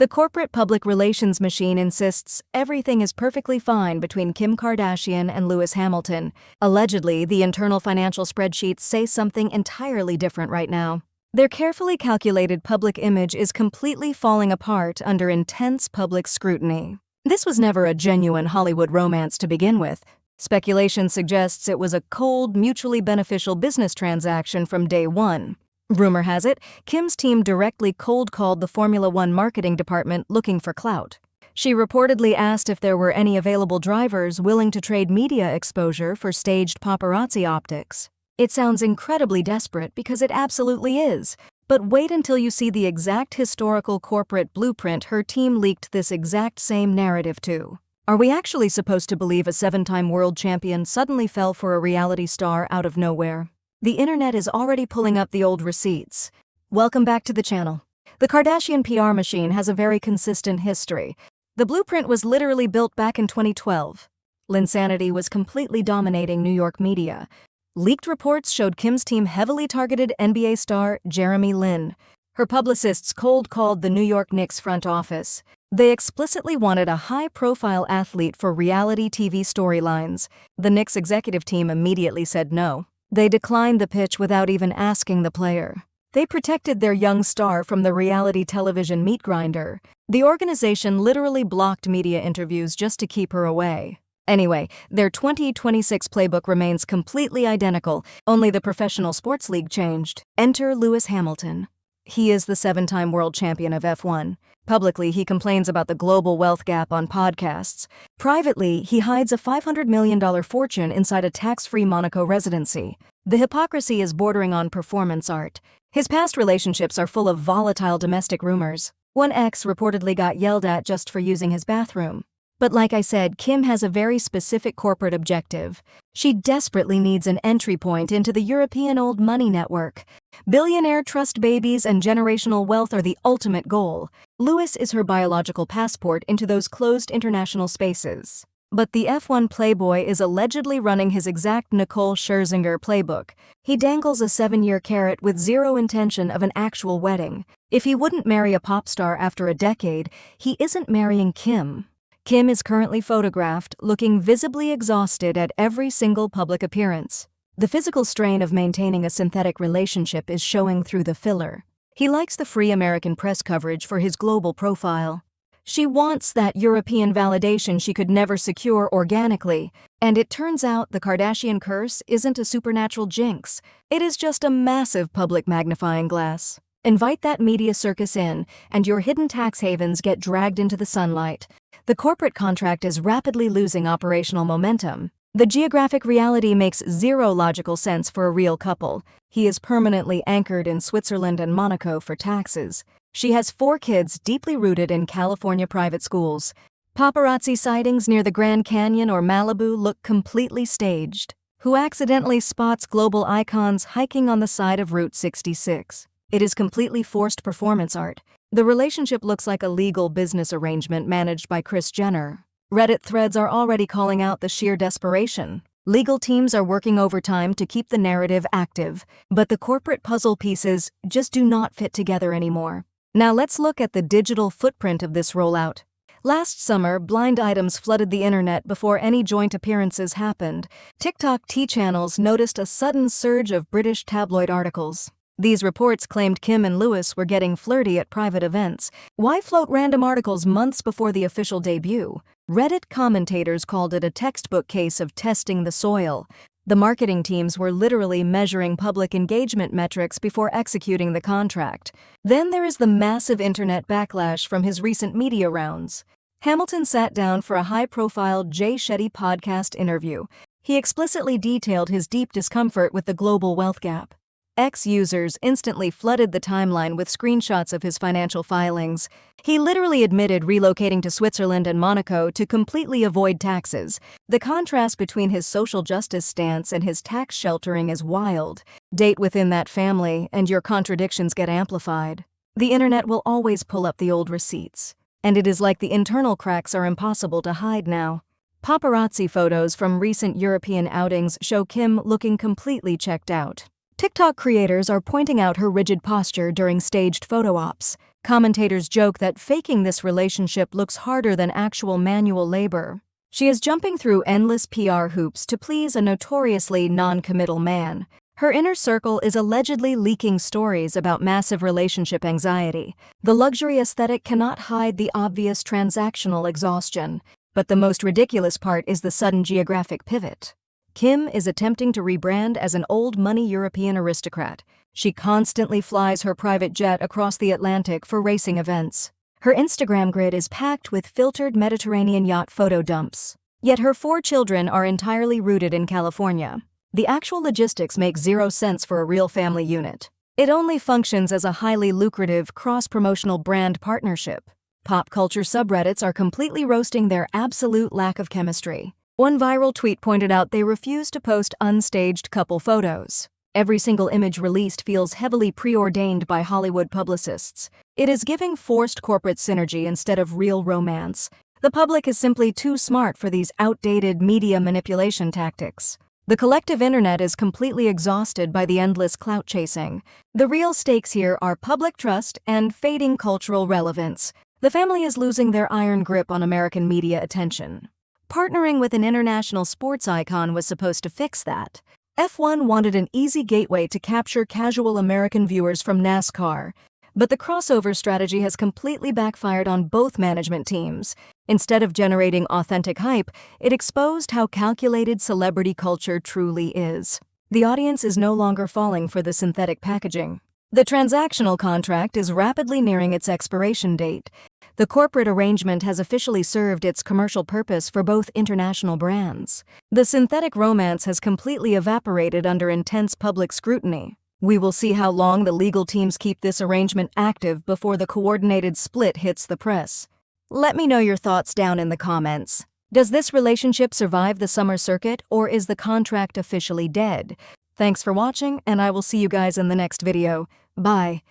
The corporate public relations machine insists everything is perfectly fine between Kim Kardashian and Lewis Hamilton. Allegedly, the internal financial spreadsheets say something entirely different right now. Their carefully calculated public image is completely falling apart under intense public scrutiny. This was never a genuine Hollywood romance to begin with. Speculation suggests it was a cold, mutually beneficial business transaction from day one. Rumor has it, Kim's team directly cold-called the Formula One marketing department looking for clout. She reportedly asked if there were any available drivers willing to trade media exposure for staged paparazzi optics. It sounds incredibly desperate because it absolutely is. But wait until you see the exact historical corporate blueprint her team leaked this exact same narrative to. Are we actually supposed to believe a 7-time world champion suddenly fell for a reality star out of nowhere? The internet is already pulling up the old receipts. Welcome back to the channel. The Kardashian PR machine has a very consistent history. The blueprint was literally built back in 2012. Linsanity was completely dominating New York media. Leaked reports showed Kim's team heavily targeted NBA star Jeremy Lin. Her publicists cold-called the New York Knicks front office. They explicitly wanted a high-profile athlete for reality TV storylines. The Knicks executive team immediately said no. They declined the pitch without even asking the player. They protected their young star from the reality television meat grinder. The organization literally blocked media interviews just to keep her away. Anyway, their 2026 playbook remains completely identical, only the professional sports league changed. Enter Lewis Hamilton. He is the 7-time world champion of F1. Publicly, he complains about the global wealth gap on podcasts. Privately, he hides a $500 million fortune inside a tax-free Monaco residency. The hypocrisy is bordering on performance art. His past relationships are full of volatile domestic rumors. One ex reportedly got yelled at just for using his bathroom. But like I said, Kim has a very specific corporate objective. She desperately needs an entry point into the European old money network. Billionaire trust babies and generational wealth are the ultimate goal. Lewis is her biological passport into those closed international spaces. But the F1 playboy is allegedly running his exact Nicole Scherzinger playbook. He dangles a 7-year carrot with zero intention of an actual wedding. If he wouldn't marry a pop star after a decade, he isn't marrying Kim. Kim is currently photographed, looking visibly exhausted at every single public appearance. The physical strain of maintaining a synthetic relationship is showing through the filler. He likes the free American press coverage for his global profile. She wants that European validation she could never secure organically, and it turns out the Kardashian curse isn't a supernatural jinx. It is just a massive public magnifying glass. Invite that media circus in, and your hidden tax havens get dragged into the sunlight. The corporate contract is rapidly losing operational momentum. The geographic reality makes zero logical sense for a real couple. He is permanently anchored in Switzerland and Monaco for taxes. She has 4 kids deeply rooted in California private schools. Paparazzi sightings near the Grand Canyon or Malibu look completely staged. Who accidentally spots global icons hiking on the side of Route 66? It is completely forced performance art. The relationship looks like a legal business arrangement managed by Kris Jenner. Reddit threads are already calling out the sheer desperation. Legal teams are working overtime to keep the narrative active, but the corporate puzzle pieces just do not fit together anymore. Now let's look at the digital footprint of this rollout. Last summer, blind items flooded the internet before any joint appearances happened. TikTok T-channels noticed a sudden surge of British tabloid articles. These reports claimed Kim and Lewis were getting flirty at private events. Why float random articles months before the official debut? Reddit commentators called it a textbook case of testing the soil. The marketing teams were literally measuring public engagement metrics before executing the contract. Then there is the massive internet backlash from his recent media rounds. Hamilton sat down for a high-profile Jay Shetty podcast interview. He explicitly detailed his deep discomfort with the global wealth gap. Ex-users instantly flooded the timeline with screenshots of his financial filings. He literally admitted relocating to Switzerland and Monaco to completely avoid taxes. The contrast between his social justice stance and his tax sheltering is wild. Date within that family, and your contradictions get amplified. The internet will always pull up the old receipts. And it is like the internal cracks are impossible to hide now. Paparazzi photos from recent European outings show Kim looking completely checked out. TikTok creators are pointing out her rigid posture during staged photo ops. Commentators joke that faking this relationship looks harder than actual manual labor. She is jumping through endless PR hoops to please a notoriously non-committal man. Her inner circle is allegedly leaking stories about massive relationship anxiety. The luxury aesthetic cannot hide the obvious transactional exhaustion. But the most ridiculous part is the sudden geographic pivot. Kim is attempting to rebrand as an old-money European aristocrat. She constantly flies her private jet across the Atlantic for racing events. Her Instagram grid is packed with filtered Mediterranean yacht photo dumps. Yet her 4 children are entirely rooted in California. The actual logistics make zero sense for a real family unit. It only functions as a highly lucrative cross-promotional brand partnership. Pop culture subreddits are completely roasting their absolute lack of chemistry. One viral tweet pointed out they refuse to post unstaged couple photos. Every single image released feels heavily preordained by Hollywood publicists. It is giving forced corporate synergy instead of real romance. The public is simply too smart for these outdated media manipulation tactics. The collective internet is completely exhausted by the endless clout chasing. The real stakes here are public trust and fading cultural relevance. The family is losing their iron grip on American media attention. Partnering with an international sports icon was supposed to fix that. F1 wanted an easy gateway to capture casual American viewers from NASCAR, but the crossover strategy has completely backfired on both management teams. Instead of generating authentic hype, it exposed how calculated celebrity culture truly is. The audience is no longer falling for the synthetic packaging. The transactional contract is rapidly nearing its expiration date. The corporate arrangement has officially served its commercial purpose for both international brands. The synthetic romance has completely evaporated under intense public scrutiny. We will see how long the legal teams keep this arrangement active before the coordinated split hits the press. Let me know your thoughts down in the comments. Does this relationship survive the summer circuit, or is the contract officially dead? Thanks for watching, and I will see you guys in the next video. Bye.